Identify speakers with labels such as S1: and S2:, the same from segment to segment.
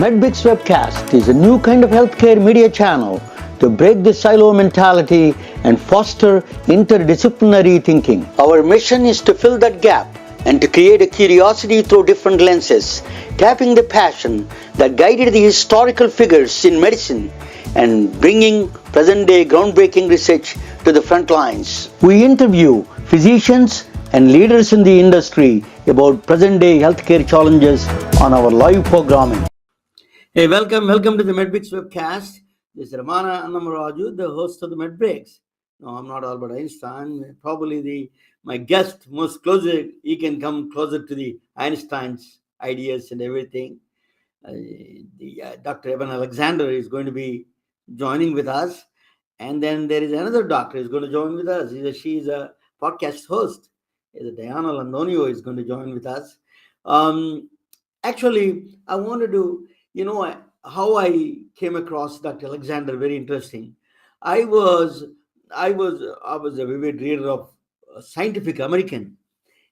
S1: MedBricks Webcast is a new kind of healthcare media channel to break the silo mentality and foster interdisciplinary thinking. Our mission is to fill that gap and to create a curiosity through different lenses, tapping the passion that guided the historical figures in medicine and bringing present-day groundbreaking research to the front lines. We interview physicians and leaders in the industry about present-day healthcare challenges on our live programming. Hey, welcome to the MedBricks Webcast. This is Ramana Annamaraju, the host of the MedBricks. No, I'm not Albert Einstein. Probably my guest most closer, he can come closer to the Einstein's ideas and everything. Dr. Eben Alexander is going to be joining with us. And then there is another doctor who's going to join with us. She's a podcast host. Diana Landonio is going to join with us. Actually, I wanted to, how I came across Dr. Alexander, very interesting. I was a vivid reader of Scientific American.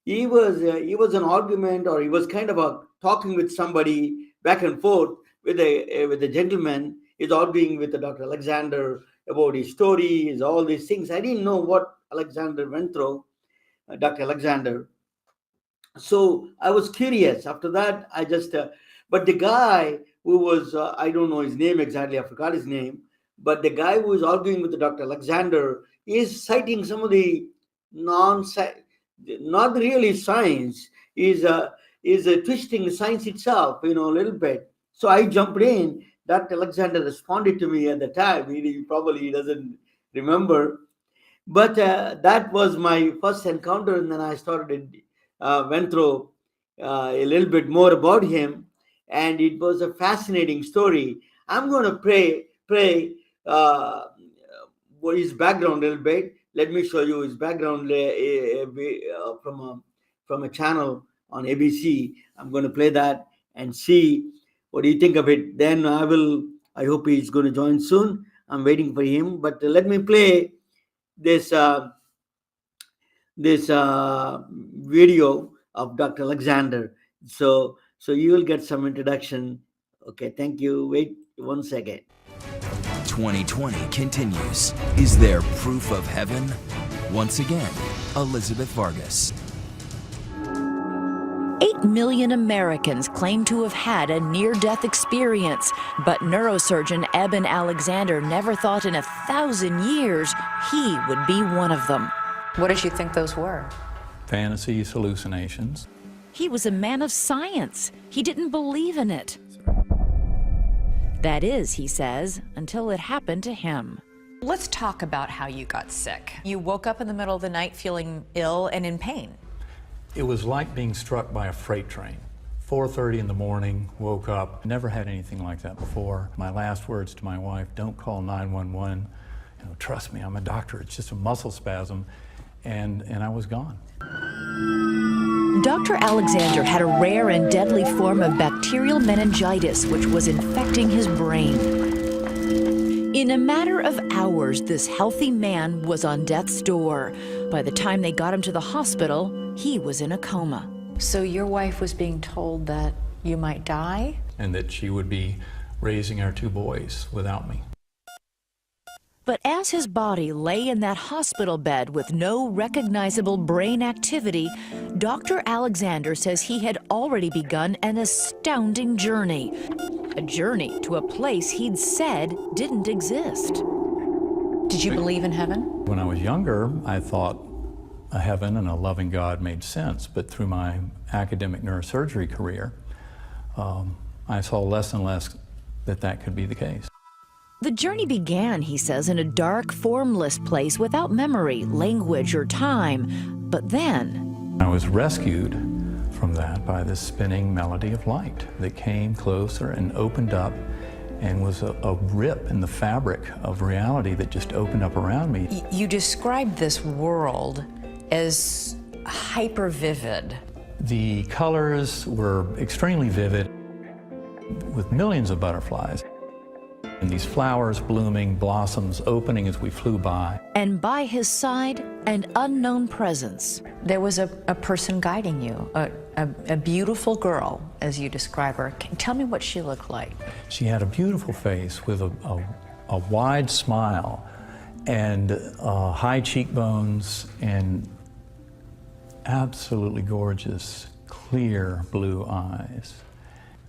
S1: He was an argument, or he was kind of talking with somebody back and forth with a gentleman. He's arguing with Dr. Alexander about his story, all these things. I didn't know what Alexander went through, Dr. Alexander. So I was curious. After that, but the guy who was, I don't know his name exactly, I forgot his name, but the guy who was arguing with Dr. Alexander is citing some of the not really science, is twisting science itself, a little bit. So I jumped in. Dr. Alexander responded to me at the time. He probably doesn't remember. But that was my first encounter, and then I went through a little bit more about him. And it was a fascinating story. I'm going to play his background a little bit. Let me show you his background from a channel on ABC. I'm going to play that and see what do you think of it. Then I hope he's going to join soon. I'm waiting for him. But let me play this video of Dr. Alexander. So you will get some introduction. Okay, thank you. Wait 1 second.
S2: 2020 continues. Is there proof of heaven? Once again, Elizabeth Vargas.
S3: 8 million Americans claim to have had a near-death experience, but neurosurgeon Eben Alexander never thought in 1,000 years he would be one of them.
S4: What did you think those were?
S5: Fantasies, hallucinations.
S3: He was a man of science. He didn't believe in it. That is, he says, until it happened to him.
S4: Let's talk about how you got sick. You woke up in the middle of the night feeling ill and in pain.
S5: It was like being struck by a freight train. 4:30 in the morning, woke up. Never had anything like that before. My last words to my wife, don't call 911. Trust me, I'm a doctor. It's just a muscle spasm. And I was gone.
S3: Dr. Alexander had a rare and deadly form of bacterial meningitis which was infecting his brain. In a matter of hours, this healthy man was on death's door. By the time they got him to the hospital, he was in a coma.
S4: So your wife was being told that you might die?
S5: And that she would be raising our 2 boys without me.
S3: But as his body lay in that hospital bed with no recognizable brain activity, Dr. Alexander says he had already begun an astounding journey. A journey to a place he'd said didn't exist.
S4: Did you believe in heaven?
S5: When I was younger, I thought a heaven and a loving God made sense. But through my academic neurosurgery career, I saw less and less that could be the case.
S3: The journey began, he says, in a dark, formless place without memory, language, or time. But then
S5: I was rescued from that by this spinning melody of light that came closer and opened up and was a rip in the fabric of reality that just opened up around me.
S4: You described this world as hyper vivid.
S5: The colors were extremely vivid with millions of butterflies. And these flowers blooming, blossoms opening as we flew by.
S3: And by his side, an unknown presence.
S4: There was a person guiding you, a beautiful girl, as you describe her. Tell me what she looked like.
S5: She had a beautiful face with a wide smile and high cheekbones and absolutely gorgeous, clear blue eyes.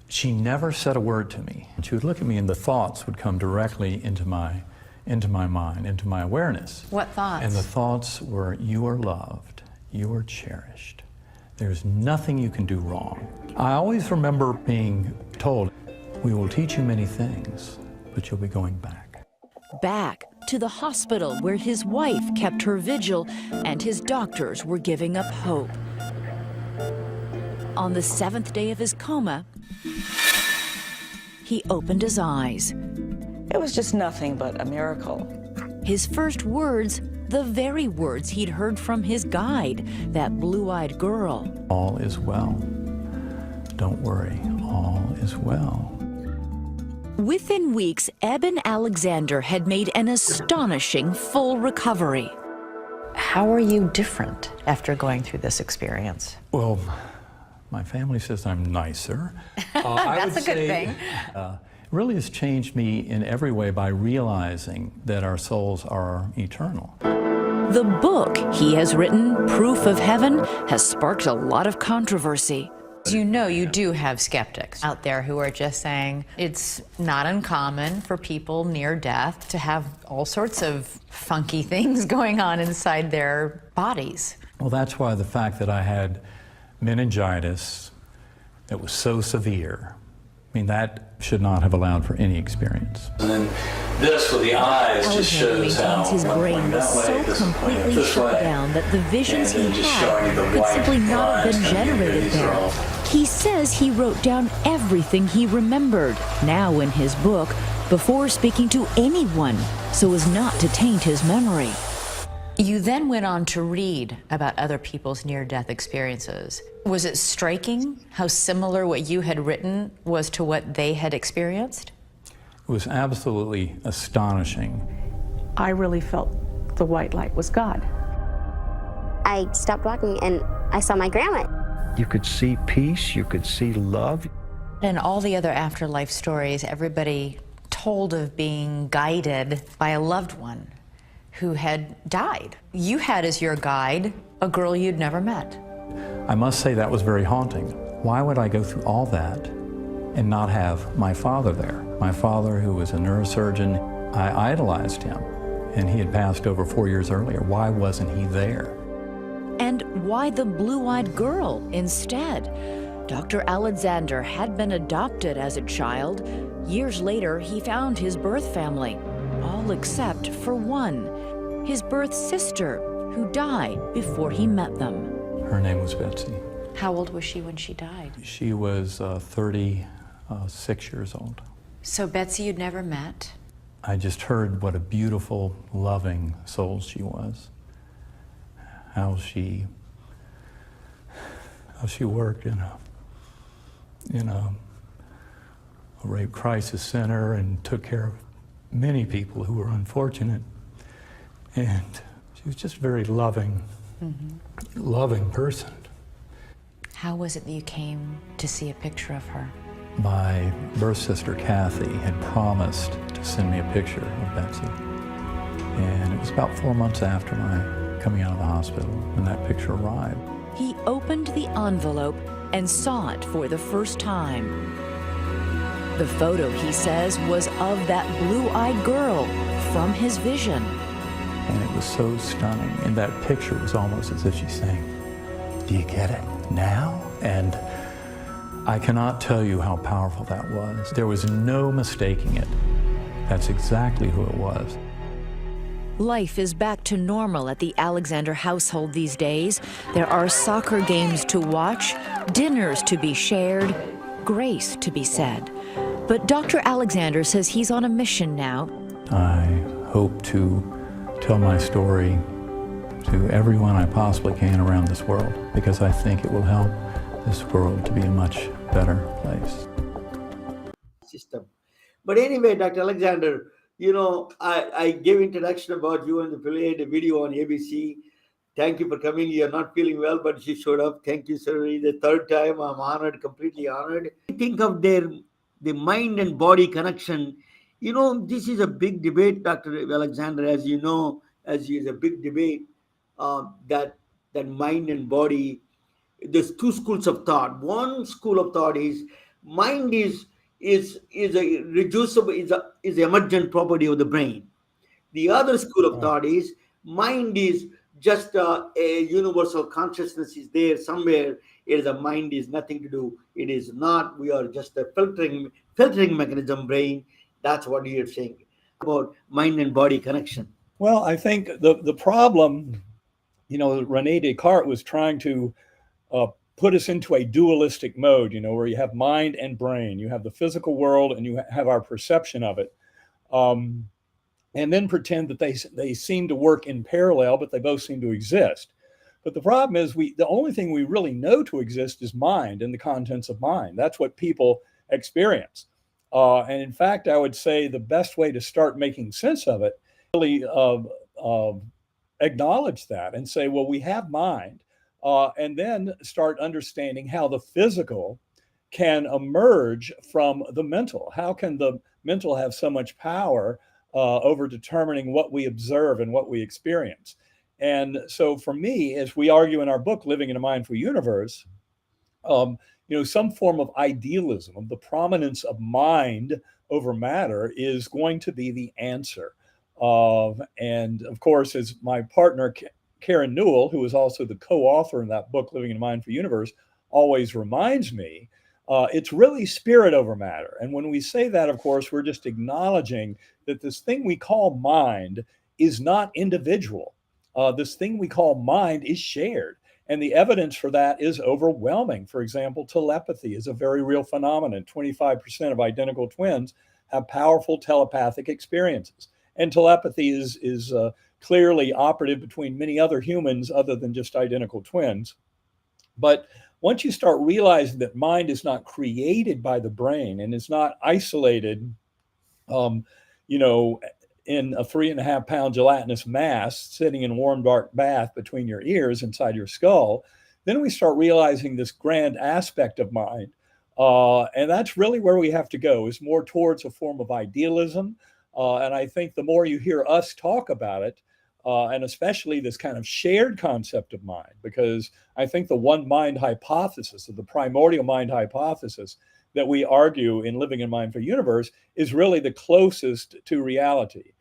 S5: She never said a word to me. She would look at me and the thoughts would come directly into my mind, into my awareness.
S4: What thoughts?
S5: And the thoughts were, you are loved, you are cherished. There's nothing you can do wrong. I always remember being told, we will teach you many things, but you'll be going back.
S3: Back to the hospital where his wife kept her vigil and his doctors were giving up hope. On the 7th day of his coma, he opened his eyes.
S6: It was just nothing but a miracle.
S3: His first words, the very words he'd heard from his guide, that blue-eyed girl.
S5: All is well. Don't worry, all is well.
S3: Within weeks, Eben Alexander had made an astonishing full recovery.
S4: How are you different after going through this experience?
S5: Well, my family says I'm nicer.
S4: That's a good thing.
S5: Really has changed me in every way by realizing that our souls are eternal.
S3: The book he has written, Proof of Heaven, has sparked a lot of controversy.
S4: You know, you do have skeptics out there who are just saying it's not uncommon for people near death to have all sorts of funky things going on inside their bodies.
S5: Well, that's why the fact that I had meningitis that was so severe, I mean, that should not have allowed for any experience. And then this with the eyes just shows how
S3: his brain was so completely shut down that the visions he had could simply not have been generated there. He says he wrote down everything he remembered, now in his book, before speaking to anyone, so as not to taint his memory.
S4: You then went on to read about other people's near-death experiences. Was it striking how similar what you had written was to what they had experienced?
S5: It was absolutely astonishing.
S6: I really felt the white light was God.
S7: I stopped walking and I saw my grandma.
S8: You could see peace, you could see love.
S4: In all the other afterlife stories, everybody told of being guided by a loved one who had died. You had as your guide a girl you'd never met.
S5: I must say that was very haunting. Why would I go through all that and not have my father there? My father, who was a neurosurgeon, I idolized him, and he had passed over 4 years earlier. Why wasn't he there?
S3: And why the blue-eyed girl instead? Dr. Alexander had been adopted as a child. Years later, he found his birth family, all except for one, his birth sister, who died before he met them.
S5: Her name was Betsy.
S4: How old was she when she died?
S5: She was 36 years old.
S4: So Betsy you'd never met?
S5: I just heard what a beautiful, loving soul she was. How she worked in a rape crisis center and took care of many people who were unfortunate. And she was just a very loving, loving person.
S4: How was it that you came to see a picture of her?
S5: My birth sister, Kathy, had promised to send me a picture of Betsy. And it was about 4 months after my coming out of the hospital when that picture arrived.
S3: He opened the envelope and saw it for the first time. The photo, he says, was of that blue-eyed girl from his vision.
S5: And it was so stunning. And that picture was almost as if she's saying, "Do you get it now?" And I cannot tell you how powerful that was. There was no mistaking it. That's exactly who it was.
S3: Life is back to normal at the Alexander household these days. There are soccer games to watch, dinners to be shared, grace to be said. But Dr. Alexander says he's on a mission now.
S5: I hope to tell my story to everyone I possibly can around this world, because I think it will help this world to be a much better place.
S1: System. But anyway, Dr. Alexander, I gave introduction about you and played a video on ABC. Thank you for coming. You're not feeling well, but she showed up. Thank you, sir. The third time, I'm honored, completely honored. Think of the mind and body connection. This is a big debate, Dr. Alexander, as you know, as is a big debate, that mind and body. There's two schools of thought. One school of thought is mind is a reducible, is emergent property of the brain. The other school of
S5: Right.
S1: thought is mind is just a universal consciousness is there somewhere. It is a mind is nothing to do. It is not. We are just a filtering mechanism. Brain. That's what you're saying about mind and body connection.
S5: Well, I think the problem, Rene Descartes was trying to put us into a dualistic mode, where you have mind and brain. You have the physical world and you have our perception of it. And then pretend that they seem to work in parallel, but they both seem to exist. But the problem is the only thing we really know to exist is mind and the contents of mind. That's what people experience. And in fact, I would say the best way to start making sense of it, really acknowledge that and say, well, we have mind, and then start understanding how the physical can emerge from the mental. How can the mental have so much power over determining what we observe and what we experience? And so for me, as we argue in our book, Living in a Mindful Universe, some form of idealism, of the prominence of mind over matter is going to be the answer. And of course, as my partner, Karen Newell, who is also the co-author in that book, Living in a Mindful Universe, always reminds me, it's really spirit over matter. And when we say that, of course, we're just acknowledging that this thing we call mind is not individual. This thing we call mind is shared. And the evidence for that is overwhelming. For example, telepathy is a very real phenomenon. 25% of identical twins have powerful telepathic experiences. And telepathy is clearly operative between many other humans other than just identical twins. But once you start realizing that mind is not created by the brain and is not isolated, in a 3.5-pound gelatinous mass sitting in a warm, dark bath between your ears inside your skull, then we start realizing this grand aspect of mind. And that's really where we have to go, is more towards a form of idealism. And I think the more you hear us talk about it, and especially this kind of shared concept of mind, because I think the one mind hypothesis, or the primordial mind hypothesis that we argue in Living in a Mindful Universe, is really the closest to reality.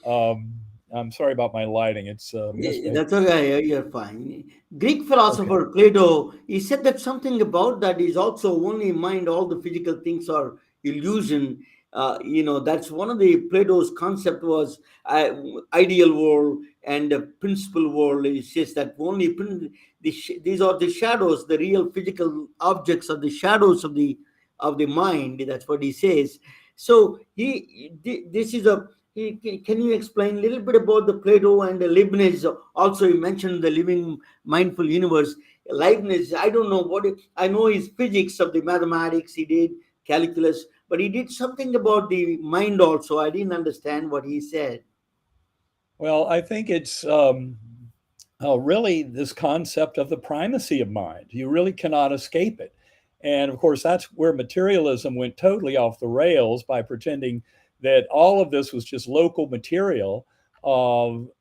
S5: I'm sorry about my lighting. It's
S1: That's okay. You're fine. Greek philosopher Plato, he said that something about that is also only mind. All the physical things are illusion. That's one of the Plato's concept was ideal world and principal world. He says that only these are the shadows. The real physical objects are the shadows of the mind. That's what he says. So this is a. Can you explain a little bit about the Plato and the Leibniz? Also, you mentioned the living mindful universe. Leibniz, I don't know I know his physics of the mathematics. He did calculus, but he did something about the mind also. I didn't understand what he said.
S5: Well, I think it's really this concept of the primacy of mind. You really cannot escape it. And of course, that's where materialism went totally off the rails by pretending that all of this was just local material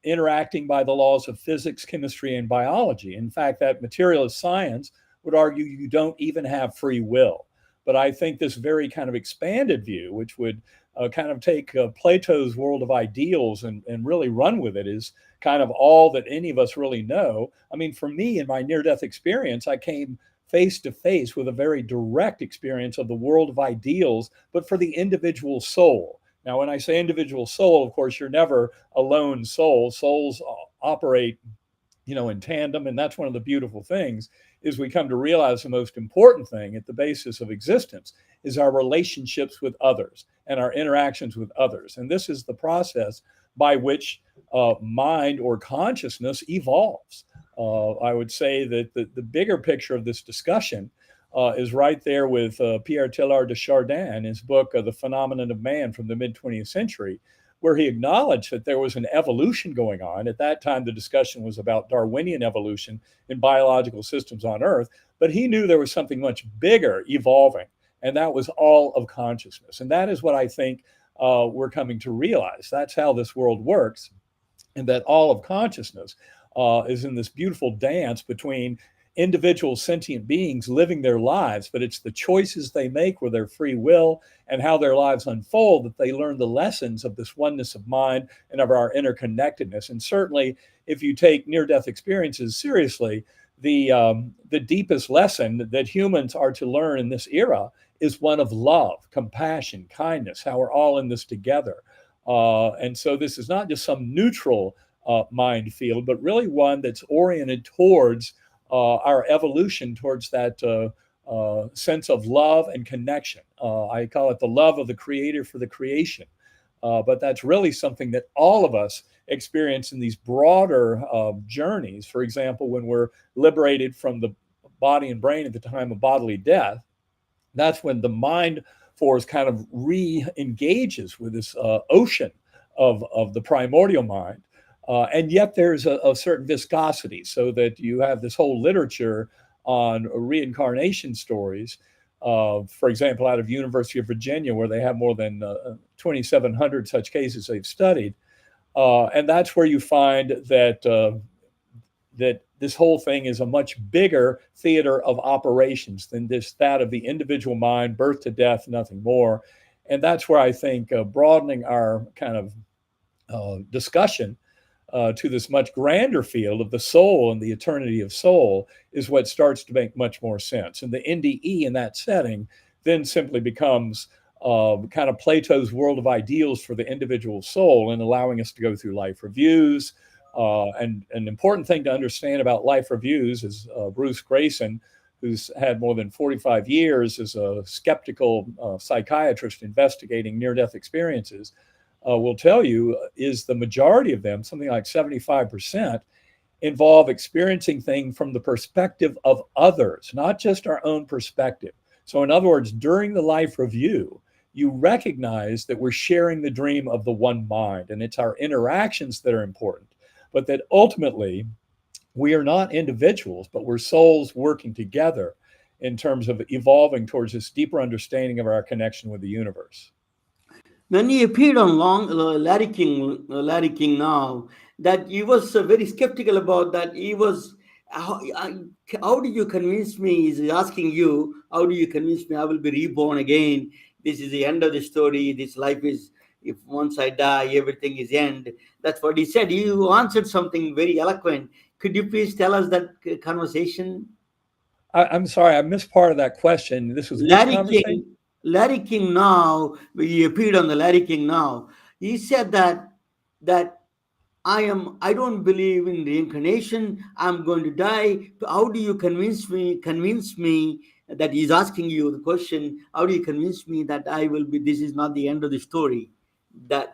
S5: interacting by the laws of physics, chemistry, and biology. In fact, that materialist science would argue you don't even have free will. But I think this very kind of expanded view, which would kind of take Plato's world of ideals and really run with it, is kind of all that any of us really know. I mean, for me, in my near-death experience, I came face to face with a very direct experience of the world of ideals, but for the individual soul. Now, when I say individual soul, of course, you're never a lone soul. Souls operate, in tandem. And that's one of the beautiful things, is we come to realize the most important thing at the basis of existence is our relationships with others and our interactions with others. And this is the process by which mind or consciousness evolves. I would say that the bigger picture of this discussion is right there with Pierre Teilhard de Chardin in his book, The Phenomenon of Man from the mid-20th century, where he acknowledged that there was an evolution going on. At that time, the discussion was about Darwinian evolution in biological systems on Earth, but he knew there was something much bigger evolving, and that was all of consciousness. And that is what I think we're coming to realize. That's how this world works, and that all of consciousness is in this beautiful dance between individual sentient beings living their lives, but it's the choices they make with their free will and how their lives unfold that they learn the lessons of this oneness of mind and of our interconnectedness. And certainly, if you take near-death experiences seriously, the deepest lesson that humans are to learn in this era is one of love, compassion, kindness, how we're all in this together. And so this is not just some neutral mind field, but really one that's oriented towards our evolution, towards that sense of love and connection. I call it the love of the creator for the creation. But that's really something that all of us experience in these broader journeys. For example, when we're liberated from the body and brain at the time of bodily death, that's when the mind force kind of re-engages with this ocean of the primordial mind. And yet there's a certain viscosity, so that you have this whole literature on reincarnation stories, for example, out of University of Virginia, where they have more than 2,700 such cases they've studied. And that's where you find that that this whole thing is a much bigger theater of operations than that of the individual mind, birth to death, nothing more. And that's where I think broadening our kind of discussion to this much grander field of the soul and the eternity of soul is what starts to make much more sense. And the NDE in that setting then simply becomes kind of Plato's world of ideals for the individual soul, and allowing us to go through life reviews. And an important thing to understand about life reviews is Bruce Grayson, who's had more than 45 years as a skeptical psychiatrist investigating near-death experiences, will tell you is the majority of them, something like 75%, involve experiencing things from the perspective of others, not just our own perspective. So in other words, during the life review, you recognize that we're sharing the dream of the one mind, and it's our interactions that are important, but that ultimately we are not individuals, but we're souls working together in terms of evolving towards this deeper understanding of our connection with the universe.
S1: When he appeared on Larry King now, that he was very skeptical about that. He was, how do you convince me? He's asking you, how do you convince me I will be reborn again? This is the end of the story. This life is, if once I die, everything is end. That's what he said. You answered something very eloquent. Could you please tell us that conversation?
S5: I'm sorry, I missed part of that question. This was which conversation?
S1: Larry King now, he appeared on the Larry King now. He said that I don't believe in reincarnation. I'm going to die. How do you convince me that he's asking you the question? How do you convince me that I will be? This is not the end of the story.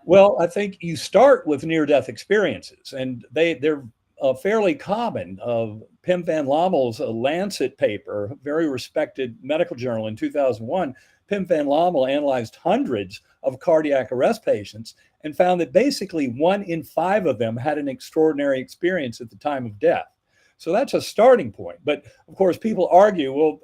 S5: Well, I think you start with near-death experiences, and they're fairly common. Pim van Lommel's Lancet paper, a very respected medical journal in 2001, Pim van Lommel analyzed hundreds of cardiac arrest patients and found that basically 1 in 5 of them had an extraordinary experience at the time of death. So that's a starting point. But of course, people argue, well,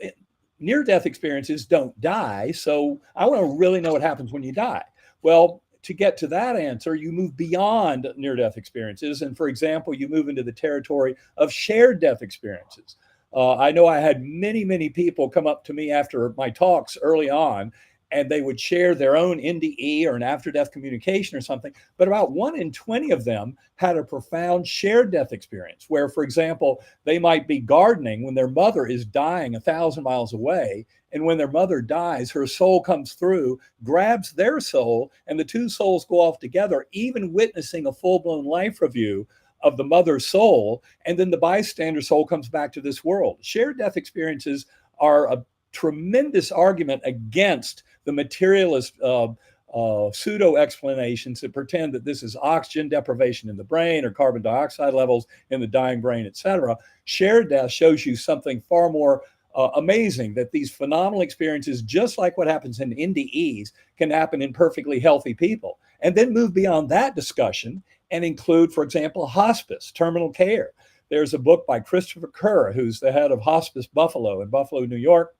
S5: near-death experiences don't die, so I want to really know what happens when you die. Well, to get to that answer, you move beyond near-death experiences. And for example, you move into the territory of shared death experiences. I know I had many people come up to me after my talks early on, and they would share their own NDE or an after-death communication or something. But about 1 in 20 of them had a profound shared death experience where, for example, they might be gardening when their mother is dying 1,000 miles away. And when their mother dies, her soul comes through, grabs their soul, and the two souls go off together, even witnessing a full-blown life review of the mother's soul. And then the bystander soul comes back to this world. Shared death experiences are a tremendous argument against the materialist pseudo explanations that pretend that this is oxygen deprivation in the brain or carbon dioxide levels in the dying brain, etc. Shared death shows you something far more amazing that these phenomenal experiences, just like what happens in NDEs, can happen in perfectly healthy people. And then move beyond that discussion and include, for example, hospice, terminal care. There's a book by Christopher Kerr, who's the head of Hospice Buffalo in Buffalo, New York.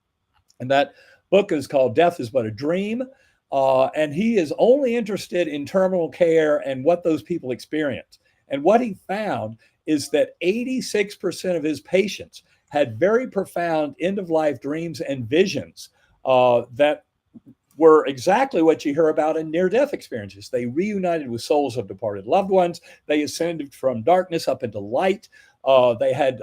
S5: And that book is called Death is But a Dream. And he is only interested in terminal care and what those people experience. And what he found is that 86% of his patients had very profound end-of-life dreams and visions that were exactly what you hear about in near-death experiences. They reunited with souls of departed loved ones. They ascended from darkness up into light. They had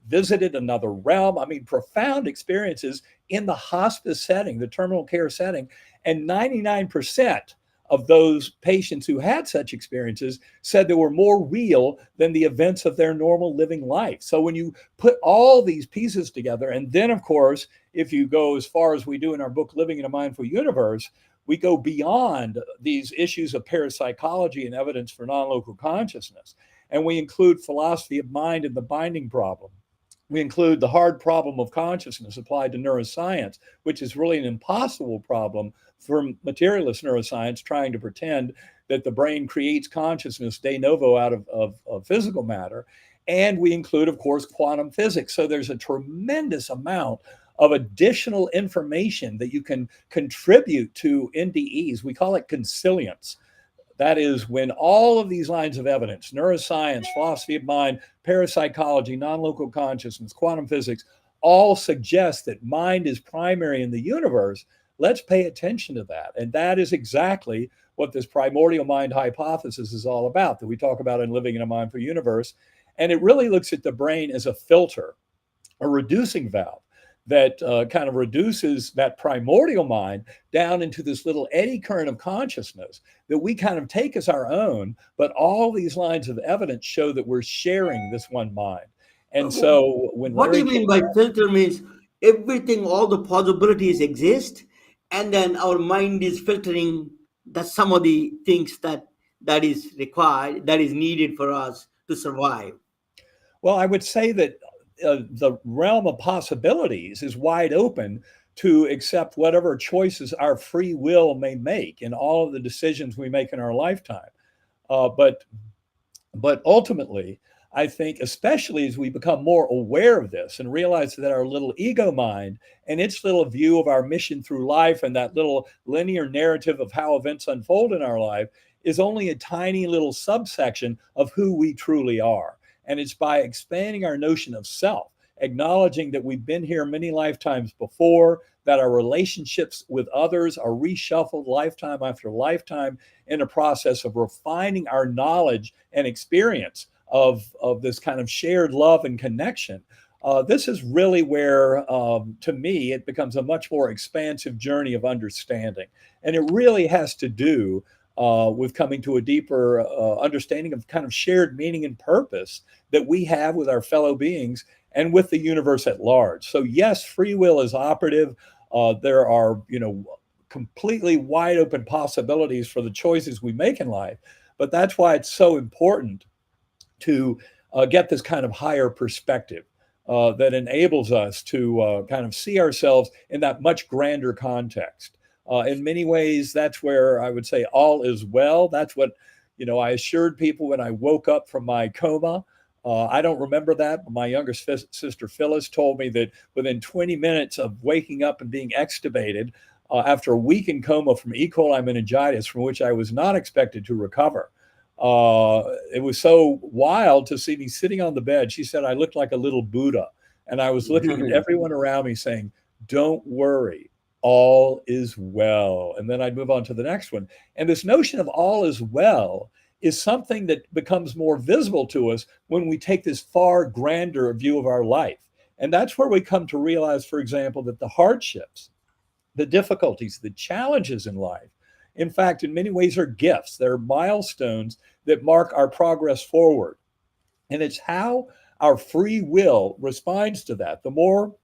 S5: visited another realm. I mean, profound experiences in the hospice setting, the terminal care setting. And 99% of those patients who had such experiences said they were more real than the events of their normal living life. So when you put all these pieces together, and then, of course, if you go as far as we do in our book, Living in a Mindful Universe, we go beyond these issues of parapsychology and evidence for non-local consciousness. And we include philosophy of mind and the binding problem. We include the hard problem of consciousness applied to neuroscience, which is really an impossible problem for materialist neuroscience, trying to pretend that the brain creates consciousness de novo out of physical matter. And we include, of course, quantum physics. So there's a tremendous amount of additional information that you can contribute to NDEs. We call it consilience. That is when all of these lines of evidence, neuroscience, philosophy of mind, parapsychology, non-local consciousness, quantum physics, all suggest that mind is primary in the universe. Let's pay attention to that. And that is exactly what this primordial mind hypothesis is all about, that we talk about in Living in a Mindful Universe. And it really looks at the brain as a filter, a reducing valve that kind of reduces that primordial mind down into this little eddy current of consciousness that we kind of take as our own, but all these lines of evidence show that we're sharing this one mind. And so when
S1: What do you mean by filter? Means everything, all the possibilities exist, and then our mind is filtering that some of the things that is required, that is needed for us to survive.
S5: Well, I would say that the realm of possibilities is wide open to accept whatever choices our free will may make in all of the decisions we make in our lifetime. But ultimately, I think, especially as we become more aware of this and realize that our little ego mind and its little view of our mission through life and that little linear narrative of how events unfold in our life is only a tiny little subsection of who we truly are. And it's by expanding our notion of self, acknowledging that we've been here many lifetimes before, that our relationships with others are reshuffled lifetime after lifetime in a process of refining our knowledge and experience of this kind of shared love and connection. This is really where, to me, it becomes a much more expansive journey of understanding. And it really has to do with coming to a deeper understanding of kind of shared meaning and purpose that we have with our fellow beings and with the universe at large. So yes, free will is operative. There are, completely wide open possibilities for the choices we make in life. But that's why it's so important to get this kind of higher perspective that enables us to kind of see ourselves in that much grander context. In many ways, that's where I would say all is well. That's what, I assured people when I woke up from my coma. I don't remember that, but my younger sister Phyllis told me that within 20 minutes of waking up and being extubated after a week in coma from E. coli meningitis, from which I was not expected to recover, it was so wild to see me sitting on the bed. She said I looked like a little Buddha, and I was looking at everyone around me saying, "Don't worry, all is well." And then I'd move on to the next one. And this notion of all is well is something that becomes more visible to us when we take this far grander view of our life. And that's where we come to realize, for example, that the hardships, the difficulties, the challenges in life, in fact, in many ways are gifts. They're milestones that mark our progress forward. And it's how our free will responds to that. The more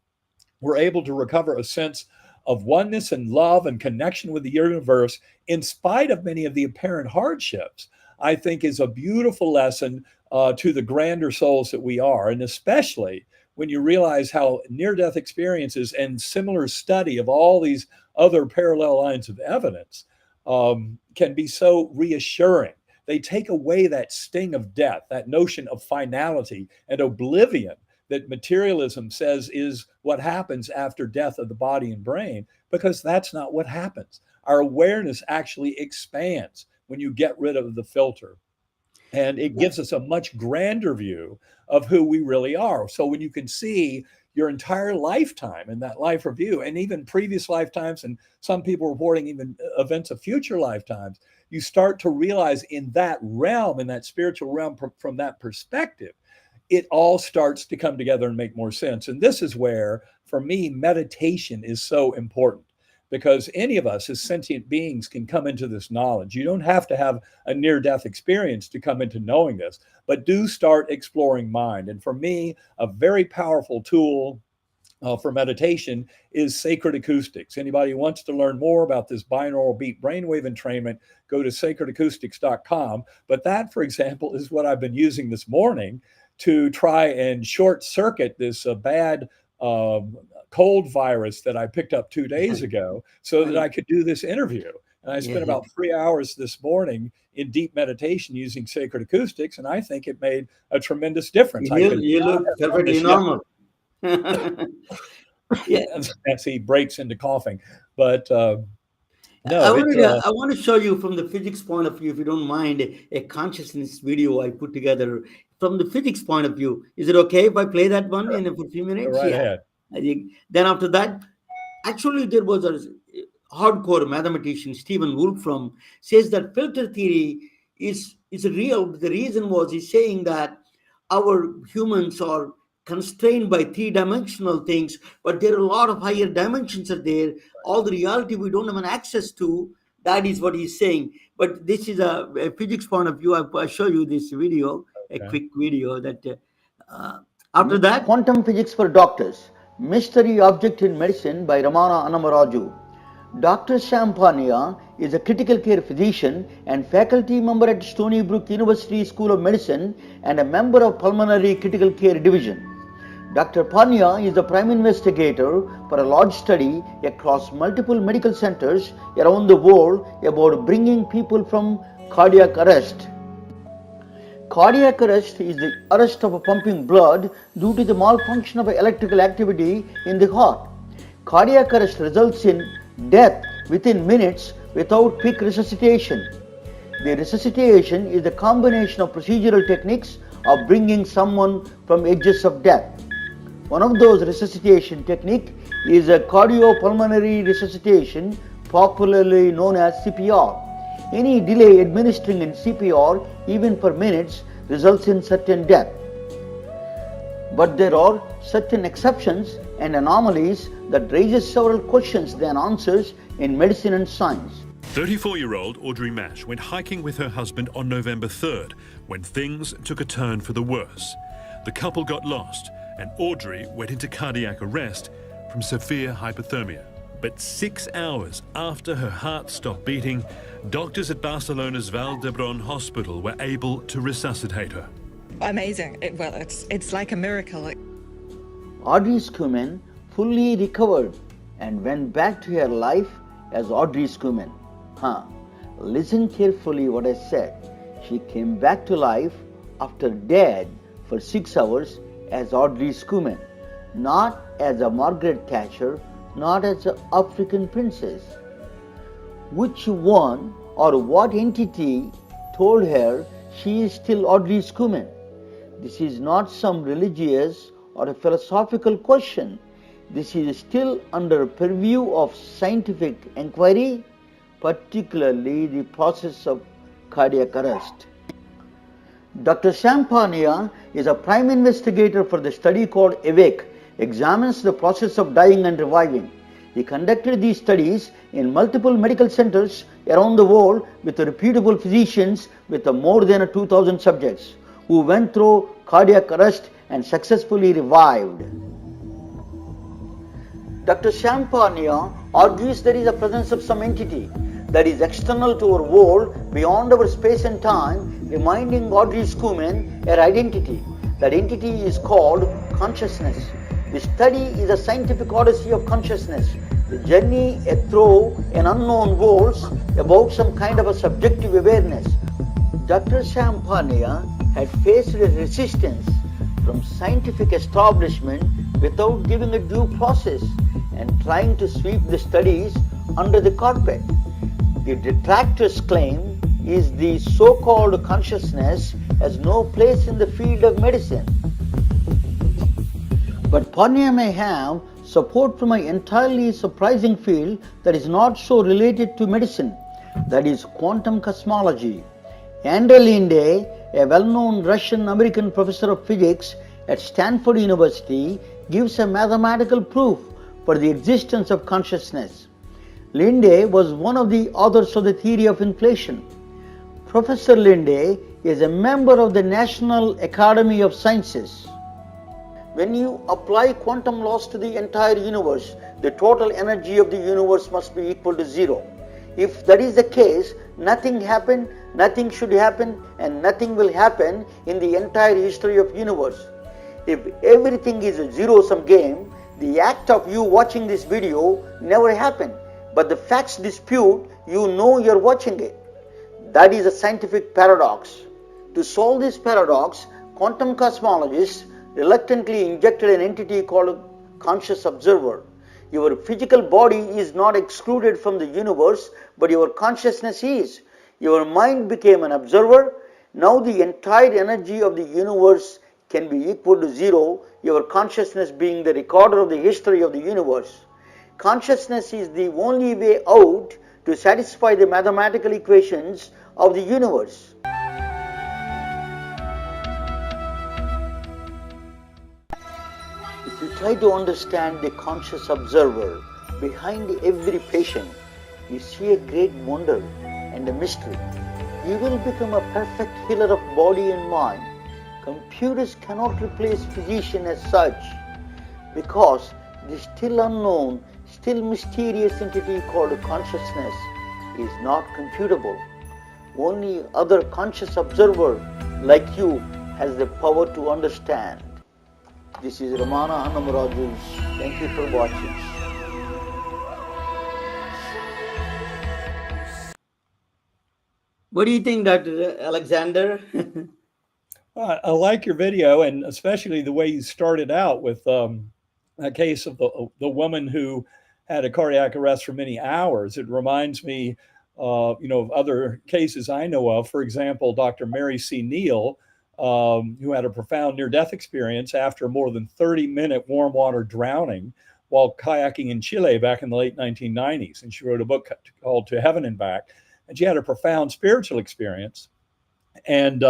S5: we're able to recover a sense of oneness and love and connection with the universe, in spite of many of the apparent hardships, I think is a beautiful lesson to the grander souls that we are. And especially when you realize how near-death experiences and similar study of all these other parallel lines of evidence can be so reassuring. They take away that sting of death, that notion of finality and oblivion that materialism says is what happens after death of the body and brain, because that's not what happens. Our awareness actually expands when you get rid of the filter. And it gives us a much grander view of who we really are. So when you can see your entire lifetime in that life review, and even previous lifetimes, and some people reporting even events of future lifetimes, you start to realize in that realm, in that spiritual realm, from that perspective, it all starts to come together and make more sense. And this is where, for me, meditation is so important, because any of us as sentient beings can come into this knowledge. You don't have to have a near-death experience to come into knowing this, but do start exploring mind. And for me, a very powerful tool for meditation is sacred acoustics. Anybody who wants to learn more about this binaural beat brainwave entrainment, go to sacredacoustics.com. But that, for example, is what I've been using this morning to try and short circuit this bad cold virus that I picked up 2 days ago so that I could do this interview. And I spent about 3 hours this morning in deep meditation using sacred acoustics, and I think it made a tremendous difference.
S1: You look perfectly normal.
S5: Yeah, as he breaks into coughing. But no,
S1: I want to show you from the physics point of view, if you don't mind, a consciousness video I put together from the physics point of view. Is it okay if I play that one in a few minutes?
S5: Go right ahead.
S1: I think then after that, actually there was a hardcore mathematician, Stephen Wolfram, says that filter theory is real. The reason was he's saying that our humans are constrained by three-dimensional things, but there are a lot of higher dimensions are there. All the reality we don't have an access to. That is what he's saying. But this is a physics point of view. I show you this video, a quick video that after that.
S9: Quantum Physics for Doctors, Mystery Object in Medicine by Ramana Annamaraju. Dr. Champagne is a critical care physician and faculty member at Stony Brook University School of Medicine and a member of Pulmonary Critical Care Division. Dr. Pania is the prime investigator for a large study across multiple medical centers around the world about bringing people from cardiac arrest. Cardiac arrest is the arrest of pumping blood due to the malfunction of electrical activity in the heart. Cardiac arrest results in death within minutes without quick resuscitation. The resuscitation is the combination of procedural techniques of bringing someone from edges of death. One of those resuscitation techniques is a cardiopulmonary resuscitation, popularly known as CPR. Any delay administering in CPR, even for minutes, results in certain death. But there are certain exceptions and anomalies that raises several questions than answers in medicine and science.
S10: 34-year-old Audrey Mash went hiking with her husband on November 3rd when things took a turn for the worse. The couple got lost and Audrey went into cardiac arrest from severe hypothermia. But 6 hours after her heart stopped beating, doctors at Barcelona's Vall d'Hebron hospital were able to resuscitate her.
S11: Amazing. It's like a miracle.
S9: Audrey Schumann fully recovered and went back to her life as Audrey Schumann. Listen carefully what I said. She came back to life after dead for 6 hours as Audrey Schumann, not as a Margaret Thatcher, not as an African princess. Which one or what entity told her she is still Audrey Schumann? This is not some religious or a philosophical question. This is still under purview of scientific inquiry, particularly the process of cardiac arrest. Dr. Champagne is a prime investigator for the study called AWAKE, examines the process of dying and reviving. He conducted these studies in multiple medical centers around the world with reputable physicians with more than 2,000 subjects who went through cardiac arrest and successfully revived. Dr. Champagne argues there is a presence of some entity that is external to our world, beyond our space and time, reminding Audrey Schumann her identity. That entity is called consciousness. The study is a scientific odyssey of consciousness, the journey through an unknown world about some kind of a subjective awareness. Dr. Champagne had faced a resistance from scientific establishment without giving a due process and trying to sweep the studies under the carpet. The detractors' claim is the so-called consciousness has no place in the field of medicine. But Panya may have support from an entirely surprising field that is not so related to medicine, that is quantum cosmology. Andrei Linde, a well-known Russian-American professor of physics at Stanford University, gives a mathematical proof for the existence of consciousness. Linde was one of the authors of the theory of inflation. Professor Linde is a member of the National Academy of Sciences. When you apply quantum laws to the entire universe, the total energy of the universe must be equal to zero. If that is the case, nothing happened, nothing should happen, and nothing will happen in the entire history of universe. If everything is a zero-sum game, the act of you watching this video never happened, but the facts dispute, you know you're watching it. That is a scientific paradox. To solve this paradox, quantum cosmologists reluctantly injected an entity called a conscious observer. Your physical body is not excluded from the universe, but your consciousness is. Your mind became an observer. Now the entire energy of the universe can be equal to zero, your consciousness being the recorder of the history of the universe. Consciousness is the only way out to satisfy the mathematical equations of the universe. If you try to understand the conscious observer behind every patient, you see a great wonder and a mystery. You will become a perfect healer of body and mind. Computers cannot replace physician as such, because the still unknown, still mysterious entity called consciousness is not computable. Only other conscious observer like you has the power to understand. This is Ramana Annamaraju. Thank you for watching.
S1: What do you think, Dr. Alexander?
S5: I like your video, and especially the way you started out with a case of the woman who had a cardiac arrest for many hours. It reminds me, of other cases I know of. For example, Dr. Mary C. Neal, who had a profound near-death experience after more than 30-minute warm water drowning while kayaking in Chile back in the late 1990s. And she wrote a book called To Heaven and Back. And she had a profound spiritual experience. And,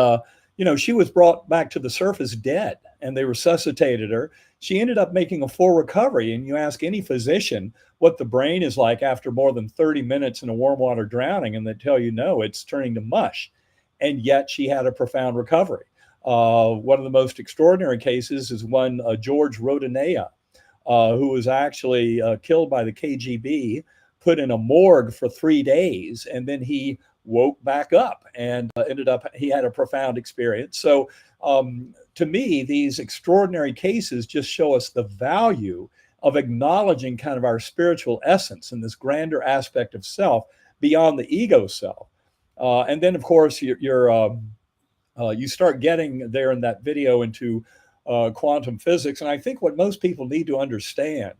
S5: she was brought back to the surface dead, and they resuscitated her. She ended up making a full recovery. And you ask any physician what the brain is like after more than 30 minutes in a warm water drowning, and they tell you, no, it's turning to mush. And yet she had a profound recovery. One of the most extraordinary cases is one George Rodinea, who was actually killed by the KGB, put in a morgue for 3 days, and then he woke back up and he had a profound experience. So to me, these extraordinary cases just show us the value of acknowledging kind of our spiritual essence and this grander aspect of self beyond the ego self. And then, of course, you start getting there in that video into quantum physics. And I think what most people need to understand,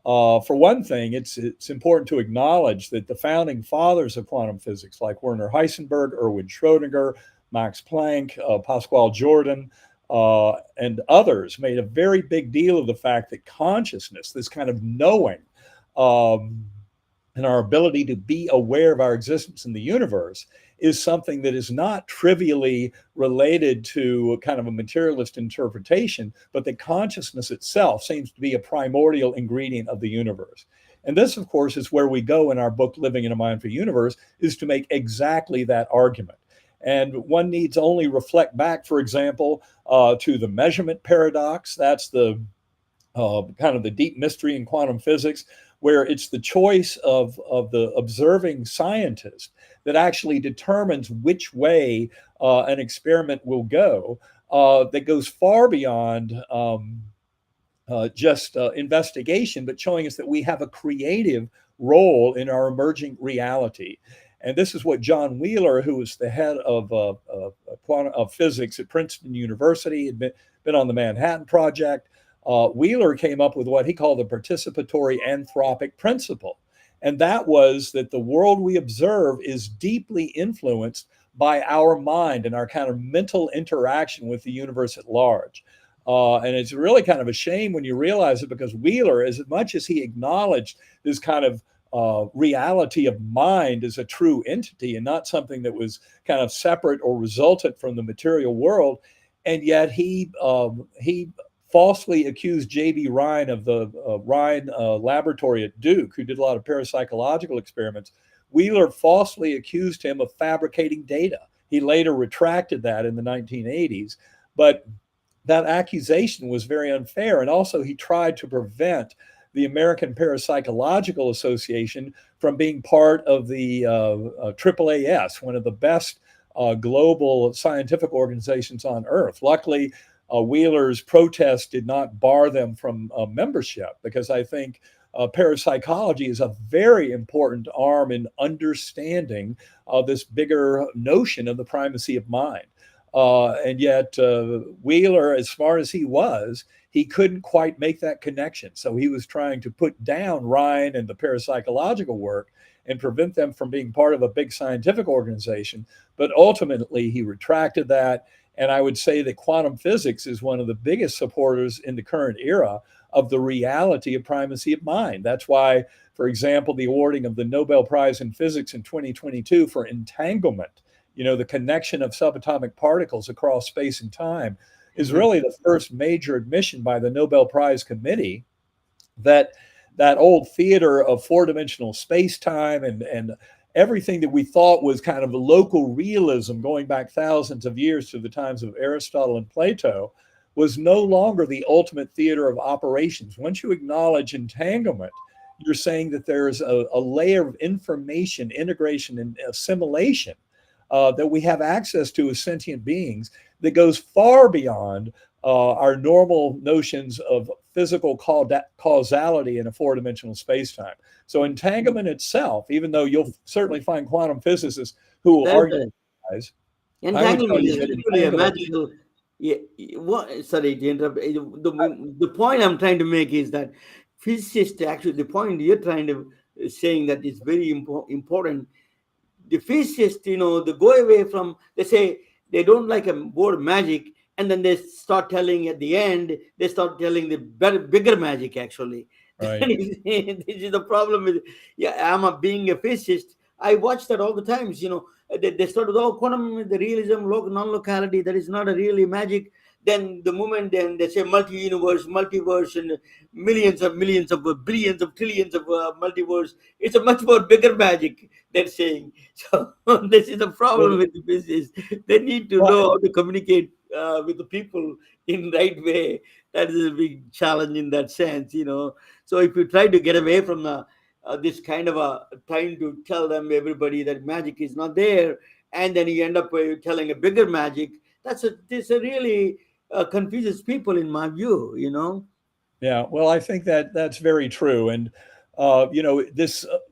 S5: for one thing, it's important to acknowledge that the founding fathers of quantum physics, like Werner Heisenberg, Erwin Schrödinger, Max Planck, Pascual Jordan, and others, made a very big deal of the fact that consciousness, this kind of knowing, and our ability to be aware of our existence in the universe, is something that is not trivially related to kind of a materialist interpretation, but that consciousness itself seems to be a primordial ingredient of the universe. And this, of course, is where we go in our book, Living in a Mindful Universe, is to make exactly that argument. And one needs only reflect back, for example, to the measurement paradox. That's the kind of the deep mystery in quantum physics, where it's the choice of the observing scientist that actually determines which way
S12: an experiment will go that goes far beyond just investigation, but showing us that we have a creative role in our emerging reality. And this is what John Wheeler, who was the head of physics at Princeton University, had been on the Manhattan Project. Wheeler came up with what he called the participatory anthropic principle. And that was that the world we observe is deeply influenced by our mind and our kind of mental interaction with the universe at large. And it's really kind of a shame when you realize it, because Wheeler, as much as he acknowledged this kind of reality of mind as a true entity and not something that was kind of separate or resultant from the material world, and yet he falsely accused J.B. Rhine of the Rhine laboratory at Duke, who did a lot of parapsychological experiments. Wheeler falsely accused him of fabricating data. He later retracted that in the 1980s, but that accusation was very unfair. And also he tried to prevent the American Parapsychological Association from being part of the AAAS, one of the best global scientific organizations on earth. Luckily, Wheeler's protest did not bar them from membership, because I think parapsychology is a very important arm in understanding this bigger notion of the primacy of mind. And yet Wheeler, as smart as he was, he couldn't quite make that connection. So he was trying to put down Rhine and the parapsychological work and prevent them from being part of a big scientific organization. But ultimately, he retracted that. And I would say that quantum physics is one of the biggest supporters in the current era of the reality of primacy of mind. That's why, for example, the awarding of the Nobel Prize in Physics in 2022 for entanglement, the connection of subatomic particles across space and time, is really the first major admission by the Nobel Prize Committee that old theater of four-dimensional space-time and everything that we thought was kind of a local realism going back thousands of years to the times of Aristotle and Plato was no longer the ultimate theater of operations. Once you acknowledge entanglement, you're saying that there's a layer of information, integration, and assimilation that we have access to as sentient beings that goes far beyond our normal notions of physical causality in a four-dimensional space-time. So entanglement itself, even though you'll certainly find quantum physicists who will argue otherwise,
S1: entanglement is really a magical. Sorry to interrupt. The point I'm trying to make is that physicists, actually, the point you're trying to saying that is very important. The physicists, they go away from, they say they don't like a word magic, and then they start telling at the end, they start telling the bigger magic, actually.
S12: Right.
S1: This is the problem with, being a physicist. I watch that all the times, they start with, quantum, the realism, non-locality, that is not a really magic. Then the moment then they say multi-universe, multiverse, and millions of billions of trillions of multiverse, it's a much more bigger magic, they're saying. So this is the problem with the business. They need to know how to communicate with the people in the right way. That is a big challenge in that sense, So if you try to get away from this kind of a trying to tell everybody that magic is not there, and then you end up telling a bigger magic, this really confuses people, in my view,
S12: Yeah, well, I think that's very true. And,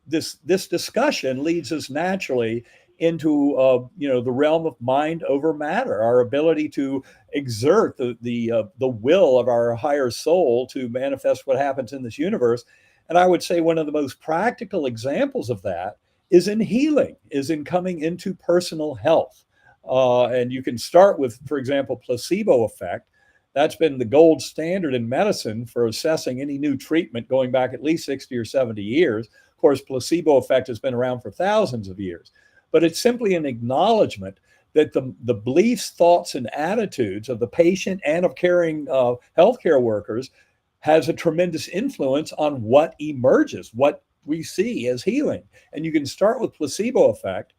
S12: this discussion leads us naturally into, the realm of mind over matter, our ability to exert the will of our higher soul to manifest what happens in this universe. And I would say one of the most practical examples of that is in healing, is in coming into personal health. And you can start with, for example, placebo effect. That's been the gold standard in medicine for assessing any new treatment going back at least 60 or 70 years. Of course, placebo effect has been around for thousands of years. But it's simply an acknowledgement that the beliefs, thoughts, and attitudes of the patient and of caring healthcare workers has a tremendous influence on what emerges, what we see as healing. And you can start with placebo effect,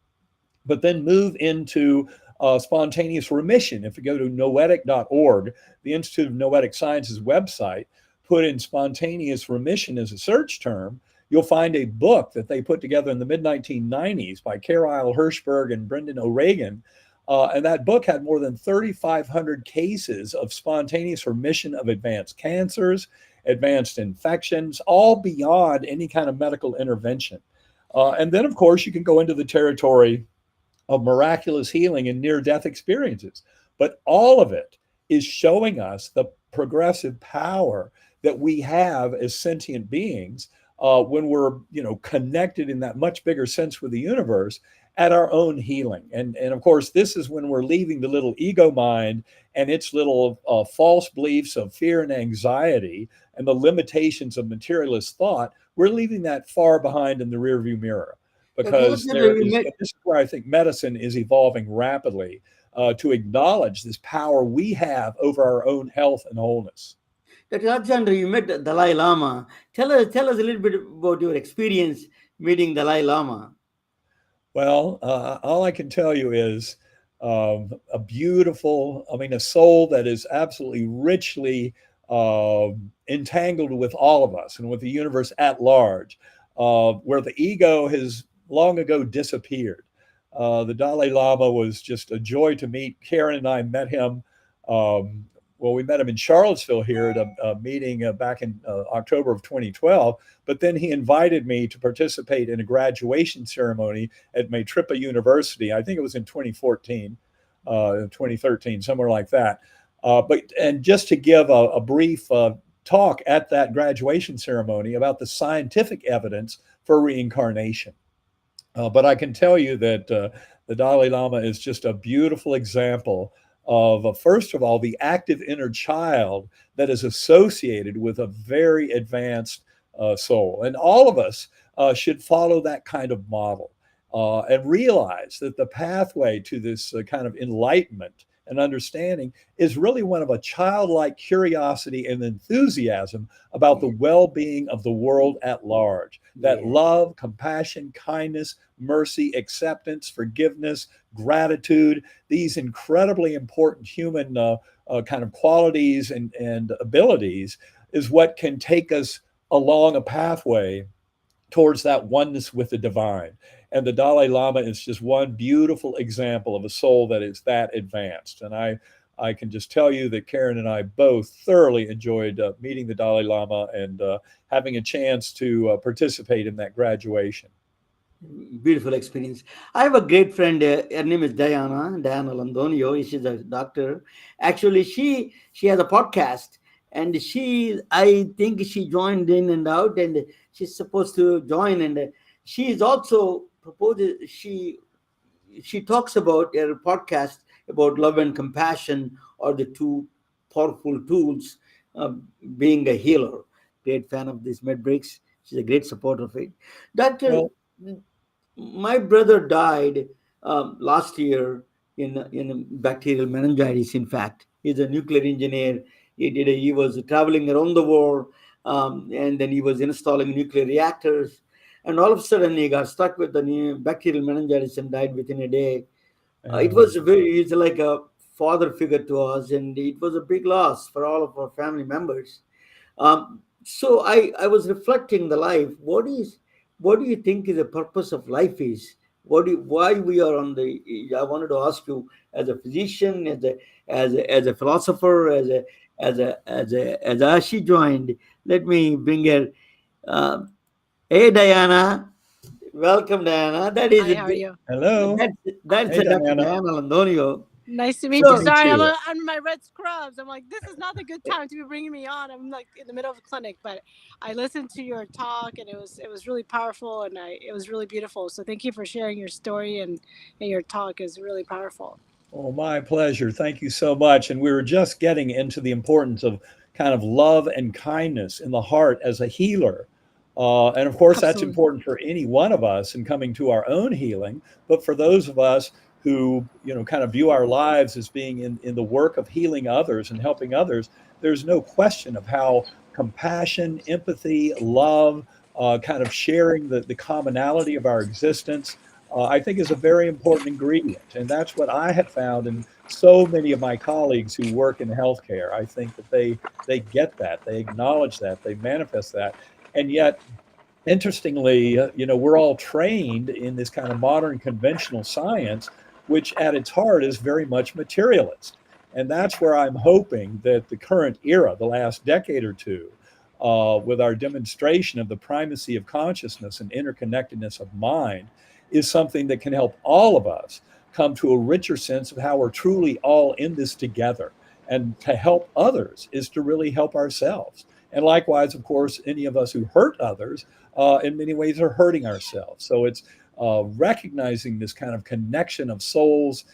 S12: but then move into spontaneous remission. If you go to noetic.org, the Institute of Noetic Sciences website, put in spontaneous remission as a search term, you'll find a book that they put together in the mid-1990s by Carlisle Hirschberg and Brendan O'Regan And that book had more than 3,500 cases of spontaneous remission of advanced cancers, advanced infections, all beyond any kind of medical intervention. And then, of course, you can go into the territory of miraculous healing and near-death experiences. But all of it is showing us the progressive power that we have as sentient beings when we're, connected in that much bigger sense with the universe at our own healing. And of course, this is when we're leaving the little ego mind and its little false beliefs of fear and anxiety and the limitations of materialist thought. We're leaving that far behind in the rearview mirror, because this is where I think medicine is evolving rapidly to acknowledge this power we have over our own health and wholeness.
S1: Dr. Alexander, you met Dalai Lama. Tell us a little bit about your experience meeting Dalai Lama.
S12: Well, all I can tell you is a soul that is absolutely richly entangled with all of us and with the universe at large, where the ego has long ago disappeared. The Dalai Lama was just a joy to meet. Karen and I met him. We met him in Charlottesville here at a meeting back in October of 2012. But then he invited me to participate in a graduation ceremony at Maitripa University. I think it was in 2014, 2013, somewhere like that. And just to give a brief talk at that graduation ceremony about the scientific evidence for reincarnation. But I can tell you that the Dalai Lama is just a beautiful example of, first of all, the active inner child that is associated with a very advanced soul. And all of us should follow that kind of model and realize that the pathway to this kind of enlightenment and understanding is really one of a childlike curiosity and enthusiasm about the well-being of the world at large. That love, compassion, kindness, mercy, acceptance, forgiveness, gratitude, these incredibly important human kind of qualities and abilities is what can take us along a pathway towards that oneness with the divine. And the Dalai Lama is just one beautiful example of a soul that is that advanced. And I can just tell you that Karen and I both thoroughly enjoyed meeting the Dalai Lama and having a chance to participate in that graduation.
S1: Beautiful experience. I have a great friend. Her name is Diana Landonio. She's a doctor. Actually, she has a podcast, and I think she joined in and out, and she's supposed to join. And she is also proposed. She talks about her podcast about love and compassion are the two powerful tools being a healer. Great fan of this MedBricks. She's a great supporter of it. Doctor, my brother died last year in bacterial meningitis. In fact, he's a nuclear engineer. He was traveling around the world, and then he was installing nuclear reactors. And all of a sudden, he got stuck with the new bacterial meningitis and died within a day. He's like a father figure to us, and it was a big loss for all of our family members. So I was reflecting the life. What do you think is the purpose of life is? Why we are on the? I wanted to ask you, as a physician, as a philosopher, as she joined. Let me bring her. Hey, Diana. Welcome, Diana.
S13: Hi, how are you?
S12: Hello.
S1: That's Dr. Diana Landonio.
S13: Nice to meet you. Sorry, I'm in my red scrubs. I'm like, this is not a good time to be bringing me on. I'm like in the middle of a clinic, but I listened to your talk, and it was really powerful, and it was really beautiful. So thank you for sharing your story, and your talk is really powerful.
S12: Oh, my pleasure. Thank you so much. And we were just getting into the importance of kind of love and kindness in the heart as a healer. And of course, that's important for any one of us in coming to our own healing. But for those of us who, kind of view our lives as being in the work of healing others and helping others, there's no question of how compassion, empathy, love, kind of sharing the commonality of our existence, I think is a very important ingredient. And that's what I have found in so many of my colleagues who work in healthcare. I think that they get that, they acknowledge that, they manifest that. And yet, interestingly, we're all trained in this kind of modern conventional science which at its heart is very much materialist. And that's where I'm hoping that the current era, the last decade or two, with our demonstration of the primacy of consciousness and interconnectedness of mind, is something that can help all of us come to a richer sense of how we're truly all in this together. And to help others is to really help ourselves. And likewise, of course, any of us who hurt others, in many ways, are hurting ourselves. So it's recognizing this kind of connection of souls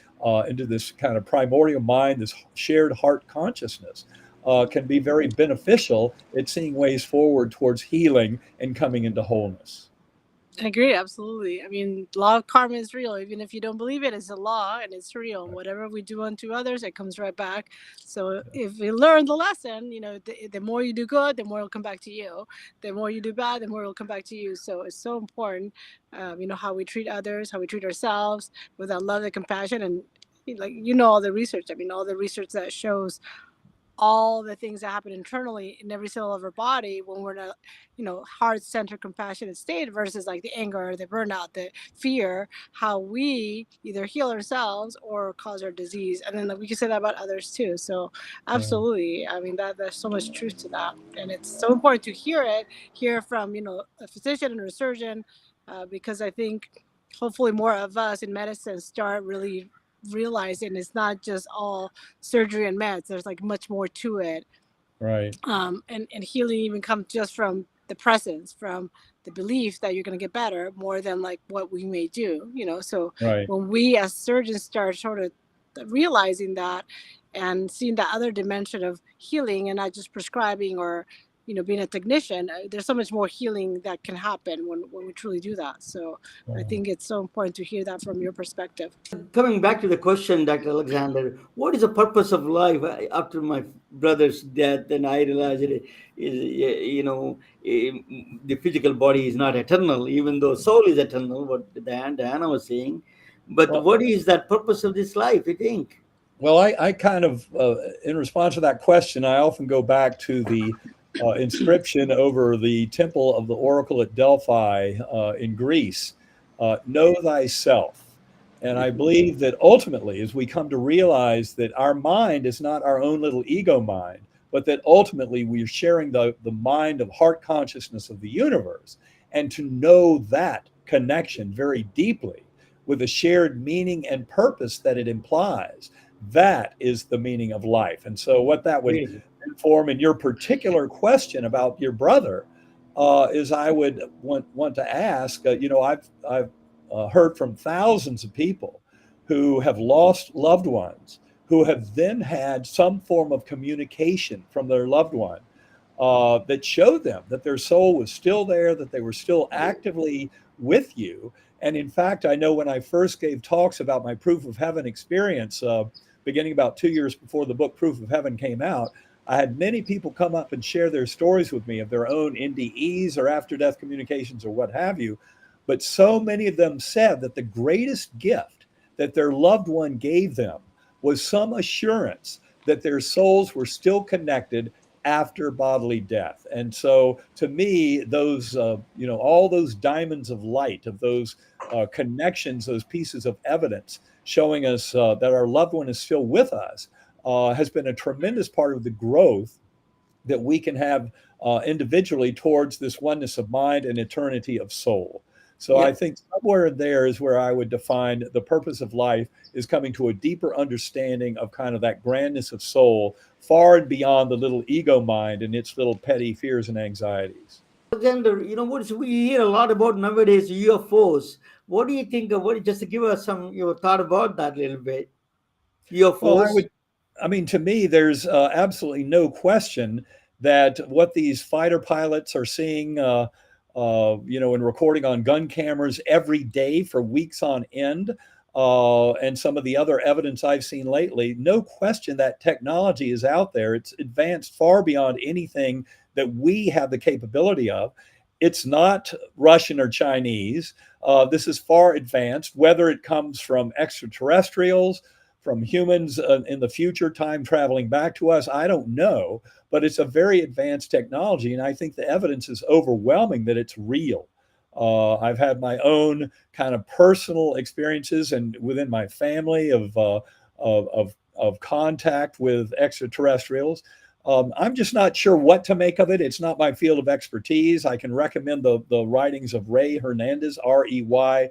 S12: into this kind of primordial mind, this shared heart consciousness, can be very beneficial at seeing ways forward towards healing and coming into wholeness.
S13: I agree, absolutely. I mean, law of karma is real. Even if you don't believe it, it's a law and it's real. Whatever we do unto others, it comes right back. So if we learn the lesson, you know, the more you do good, the more it'll come back to you. The more you do bad, the more it'll come back to you. So it's so important, you know, how we treat others, how we treat ourselves with that love and compassion. And like, you know, all the research, I mean, all the research that shows all the things that happen internally in every cell of our body when we're in a, you know, heart-centered compassionate state versus like the anger, the burnout, the fear, how we either heal ourselves or cause our disease. And then we can say that about others too. So absolutely. I mean, there's so much truth to that. And it's so important to hear from, you know, a physician and a surgeon, because I think hopefully more of us in medicine start really realizing it's not just all surgery and meds. There's like much more to it.
S12: Right.
S13: And healing even comes just from the presence, from the belief that you're going to get better more than like what we may do, you know. So when we as surgeons start sort of realizing that and seeing that other dimension of healing and not just prescribing or, you know, being a technician, there's so much more healing that can happen when we truly do that. So I think it's so important to hear that from your perspective.
S1: Coming back to the question, Dr. Alexander, what is the purpose of life? After my brother's death, and I realized it is, you know, the physical body is not eternal, even though soul is eternal, what Diana was saying. But what is that purpose of this life, you think?
S12: Well, I kind of, in response to that question, I often go back to the inscription over the temple of the oracle at Delphi in Greece, know thyself. And I believe that ultimately, as we come to realize that our mind is not our own little ego mind, but that ultimately we are sharing the mind of heart consciousness of the universe, and to know that connection very deeply with a shared meaning and purpose that it implies, that is the meaning of life. And so what that would inform in your particular question about your brother is I would want to ask, you know, I've heard from thousands of people who have lost loved ones, who have then had some form of communication from their loved one that showed them that their soul was still there, that they were still actively with you. And in fact, I know when I first gave talks about my Proof of Heaven experience, beginning about 2 years before the book Proof of Heaven came out, I had many people come up and share their stories with me of their own NDEs or after-death communications or what have you. But so many of them said that the greatest gift that their loved one gave them was some assurance that their souls were still connected after bodily death. And so to me, those, you know, all those diamonds of light, of those connections, those pieces of evidence showing us that our loved one is still with us, has been a tremendous part of the growth that we can have individually towards this oneness of mind and eternity of soul. So I think somewhere in there is where I would define the purpose of life is coming to a deeper understanding of kind of that grandness of soul, far and beyond the little ego mind and its little petty fears and anxieties.
S1: Alexander, you know, we hear a lot about nowadays UFOs. What do you think of just to give us some your thought about that a little bit? UFOs?
S12: Well, I mean, to me, there's absolutely no question that what these fighter pilots are seeing, you know, and recording on gun cameras every day for weeks on end, and some of the other evidence I've seen lately, no question that technology is out there. It's advanced far beyond anything that we have the capability of. It's not Russian or Chinese. This is far advanced, whether it comes from extraterrestrials, from humans in the future, time traveling back to us, I don't know, but it's a very advanced technology. And I think the evidence is overwhelming that it's real. I've had my own kind of personal experiences and within my family of contact with extraterrestrials. I'm just not sure what to make of it. It's not my field of expertise. I can recommend the writings of Ray Hernandez, R-E-Y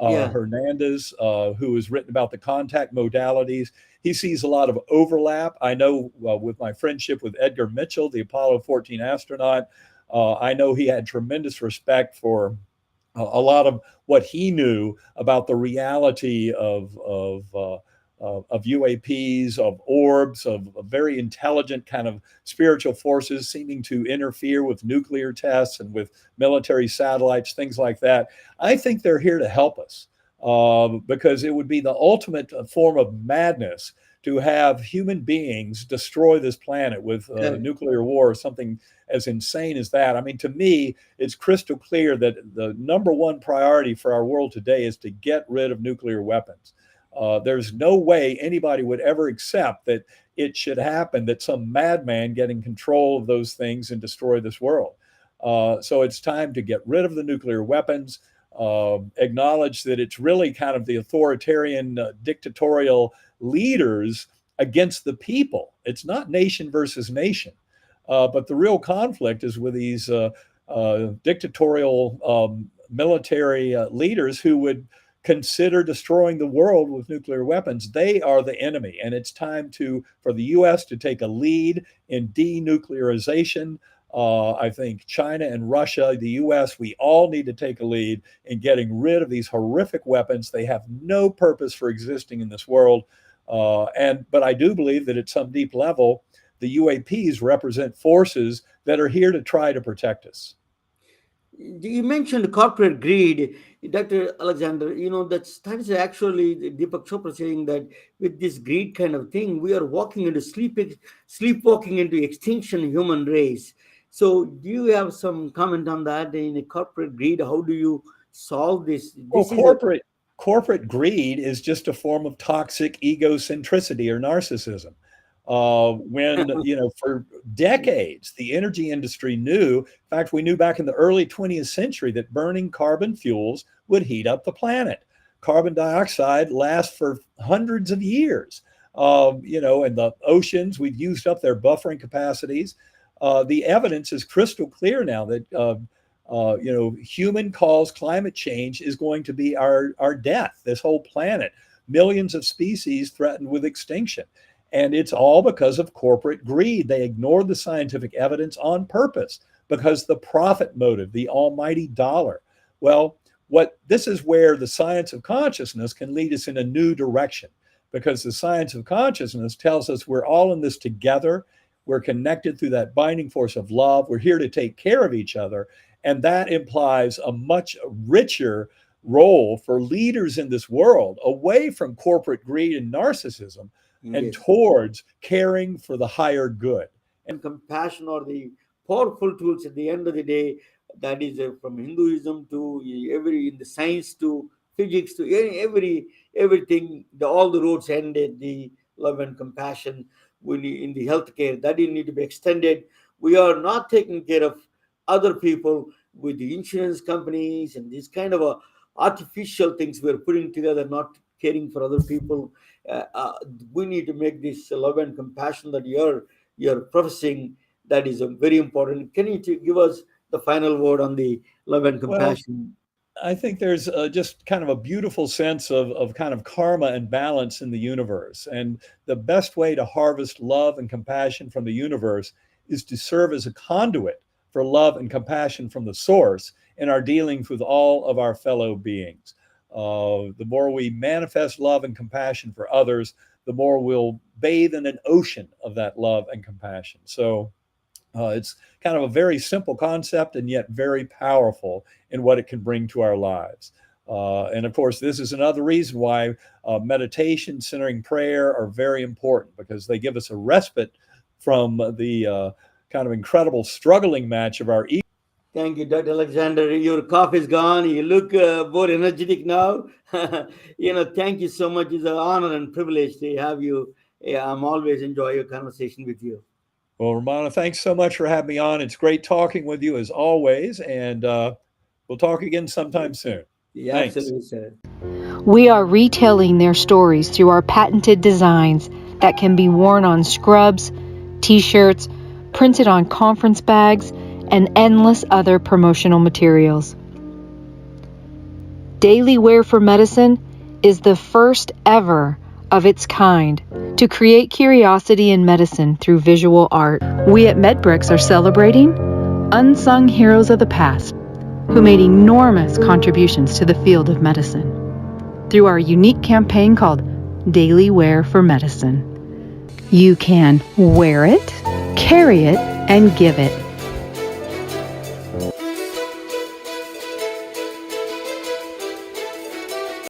S1: Yeah.
S12: Hernandez, who has written about the contact modalities. He sees a lot of overlap. I know with my friendship with Edgar Mitchell, the Apollo 14 astronaut, I know he had tremendous respect for a lot of what he knew about the reality of UAPs, of orbs, of very intelligent kind of spiritual forces seeming to interfere with nuclear tests and with military satellites, things like that. I think they're here to help us because it would be the ultimate form of madness to have human beings destroy this planet with nuclear war or something as insane as that. I mean, to me, it's crystal clear that the number one priority for our world today is to get rid of nuclear weapons. There's no way anybody would ever accept that it should happen, that some madman get in control of those things and destroy this world. So it's time to get rid of the nuclear weapons, acknowledge that it's really kind of the authoritarian, dictatorial leaders against the people. It's not nation versus nation, but the real conflict is with these dictatorial military leaders who would consider destroying the world with nuclear weapons. They are the enemy, and it's time for the U.S. to take a lead in denuclearization. I think China and Russia, the U.S., we all need to take a lead in getting rid of these horrific weapons. They have no purpose for existing in this world. But I do believe that at some deep level, the UAPs represent forces that are here to try to protect us.
S1: You mentioned corporate greed, Dr. Alexander. That is actually Deepak Chopra saying that with this greed kind of thing, we are walking into sleepwalking into extinction human race. So, do you have some comment on that in a corporate greed? How do you solve this?
S12: Well, corporate greed is just a form of toxic egocentricity or narcissism. For decades, the energy industry knew, in fact, we knew back in the early 20th century that burning carbon fuels would heat up the planet. Carbon dioxide lasts for hundreds of years. And the oceans, we've used up their buffering capacities. The evidence is crystal clear now that, human caused climate change is going to be our death, this whole planet. Millions of species threatened with extinction. And it's all because of corporate greed. They ignored the scientific evidence on purpose because the profit motive, the almighty dollar. Well, this is where the science of consciousness can lead us in a new direction, because the science of consciousness tells us we're all in this together. We're connected through that binding force of love. We're here to take care of each other. And that implies a much richer role for leaders in this world, away from corporate greed and narcissism, and towards caring for the higher good.
S1: And compassion are the powerful tools at the end of the day. That is from Hinduism to in the science to physics to everything. All the roads end at the love and compassion. In the healthcare, that need to be extended. We are not taking care of other people with the insurance companies and these kind of artificial things we're putting together, not caring for other people. We need to make this love and compassion that you're professing. That is very important. Can you give us the final word on the love and compassion?
S12: Well, I think there's just kind of a beautiful sense of kind of karma and balance in the universe. And the best way to harvest love and compassion from the universe is to serve as a conduit for love and compassion from the source in our dealings with all of our fellow beings. The more we manifest love and compassion for others, the more we'll bathe in an ocean of that love and compassion. So it's kind of a very simple concept and yet very powerful in what it can bring to our lives. And of course, this is another reason why meditation, centering prayer are very important, because they give us a respite from the kind of incredible struggling match of our ego.
S1: Thank you, Dr. Alexander. Your cough is gone. You look more energetic now. Thank you so much. It's an honor and privilege to have you. I'm always enjoy your conversation with you.
S12: Well, Ramana, thanks so much for having me on. It's great talking with you as always. And We'll talk again sometime soon.
S1: Yeah,
S12: Thanks.
S1: absolutely, sir.
S14: We are retelling their stories through our patented designs that can be worn on scrubs, t-shirts, printed on conference bags, and endless other promotional materials. Daily Wear for Medicine is the first ever of its kind to create curiosity in medicine through visual art. We at MedBricks are celebrating unsung heroes of the past who made enormous contributions to the field of medicine through our unique campaign called Daily Wear for Medicine. You can wear it, carry it, and give it.